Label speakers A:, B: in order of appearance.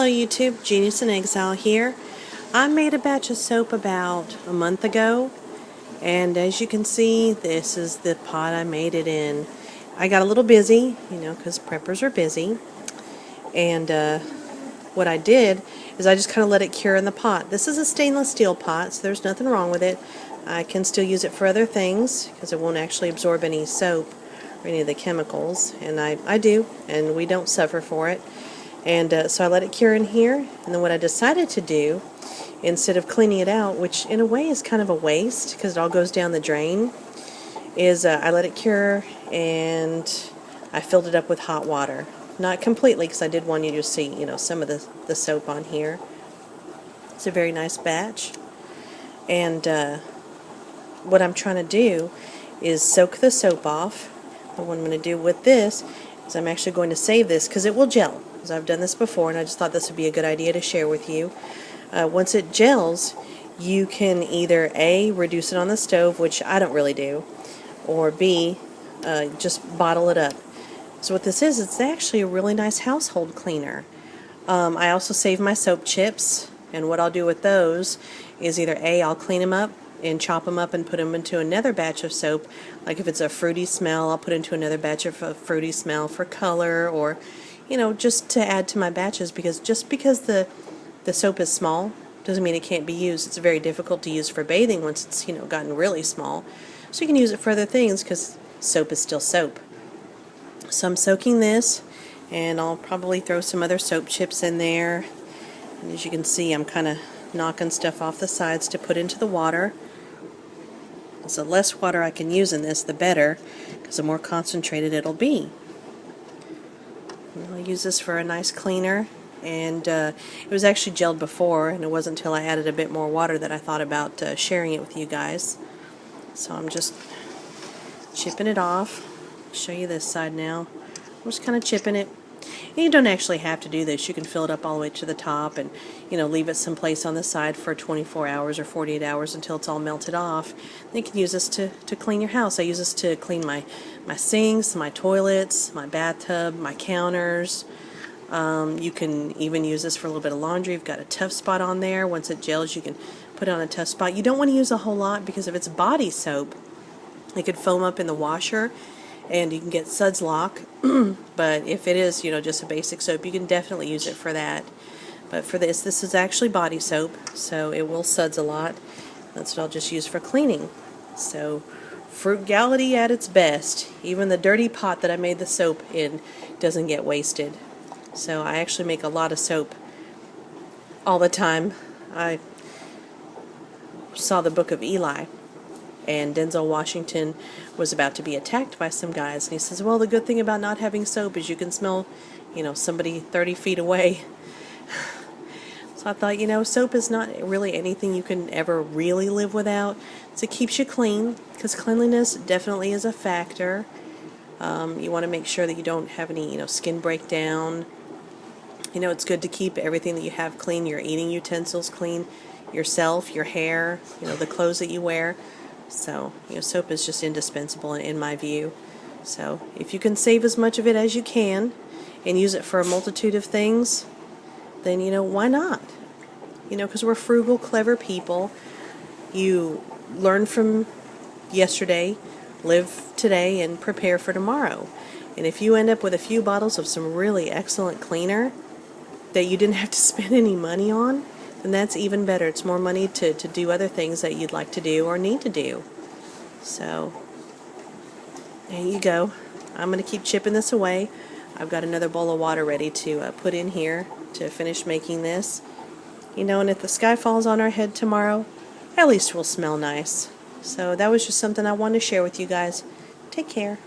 A: Hello YouTube, Genius in Exile here. I made a batch of soap about a month ago, and as you can see, this is the pot I made it in. I got a little busy, because preppers are busy, and what I did is I just kind of let it cure in the pot. This is a stainless steel pot, so there's nothing wrong with it. I can still use it for other things because it won't actually absorb any soap or any of the chemicals, and I do, and we don't suffer for it. And so I let it cure in here, and then what I decided to do, instead of cleaning it out, which in a way is kind of a waste because it all goes down the drain, is I let it cure and I filled it up with hot water. Not completely, because I did want you to see, some of the soap on here. It's a very nice batch. And what I'm trying to do is soak the soap off. And what I'm going to do with this is I'm actually going to save this because it will gel. Because I've done this before, and I just thought this would be a good idea to share with you. Once it gels, you can either A, reduce it on the stove, which I don't really do, or B, just bottle it up. So what this is, it's actually a really nice household cleaner. I also save my soap chips, and what I'll do with those is either A, I'll clean them up and chop them up and put them into another batch of soap. Like if it's a fruity smell, I'll put into another batch of a fruity smell for color, or just to add to my batches, because just because the soap is small doesn't mean it can't be used. It's very difficult to use for bathing once it's gotten really small. So you can use it for other things because soap is still soap. So I'm soaking this, and I'll probably throw some other soap chips in there. And as you can see, I'm kind of knocking stuff off the sides to put into the water. So the less water I can use in this, the better, because the more concentrated it'll be. I'll use this for a nice cleaner, and it was actually gelled before, and it wasn't until I added a bit more water that I thought about sharing it with you guys. So I'm just chipping it off. I'll show you this side now. I'm just kind of chipping it. And you don't actually have to do this. You can fill it up all the way to the top and leave it someplace on the side for 24 hours or 48 hours until it's all melted off. Then you can use this to clean your house. I use this to clean my sinks, my toilets, my bathtub, my counters. You can even use this for a little bit of laundry. You've got a tough spot on there. Once it gels, you can put it on a tough spot. You don't want to use a whole lot, because if it's body soap, it could foam up in the washer and you can get suds lock. But if it is just a basic soap, you can definitely use it for that. But for this is actually body soap, so it will suds a lot. That's what I'll just use for cleaning. So frugality at its best. Even the dirty pot that I made the soap in doesn't get wasted. So I actually make a lot of soap all the time. I saw the Book of Eli, and Denzel Washington was about to be attacked by some guys, and he says, well, the good thing about not having soap is you can smell somebody 30 feet away. So I thought, soap is not really anything you can ever really live without. So it keeps you clean, because cleanliness definitely is a factor. You want to make sure that you don't have any skin breakdown. It's good to keep everything that you have clean, your eating utensils clean, yourself, your hair, the clothes that you wear. So, soap is just indispensable in my view. So, if you can save as much of it as you can and use it for a multitude of things, then, why not? Because we're frugal, clever people. You learn from yesterday, live today, and prepare for tomorrow. And if you end up with a few bottles of some really excellent cleaner that you didn't have to spend any money on, then that's even better. It's more money to do other things that you'd like to do or need to do. So, there you go. I'm going to keep chipping this away. I've got another bowl of water ready to put in here to finish making this. And if the sky falls on our head tomorrow, at least we'll smell nice. So that was just something I wanted to share with you guys. Take care.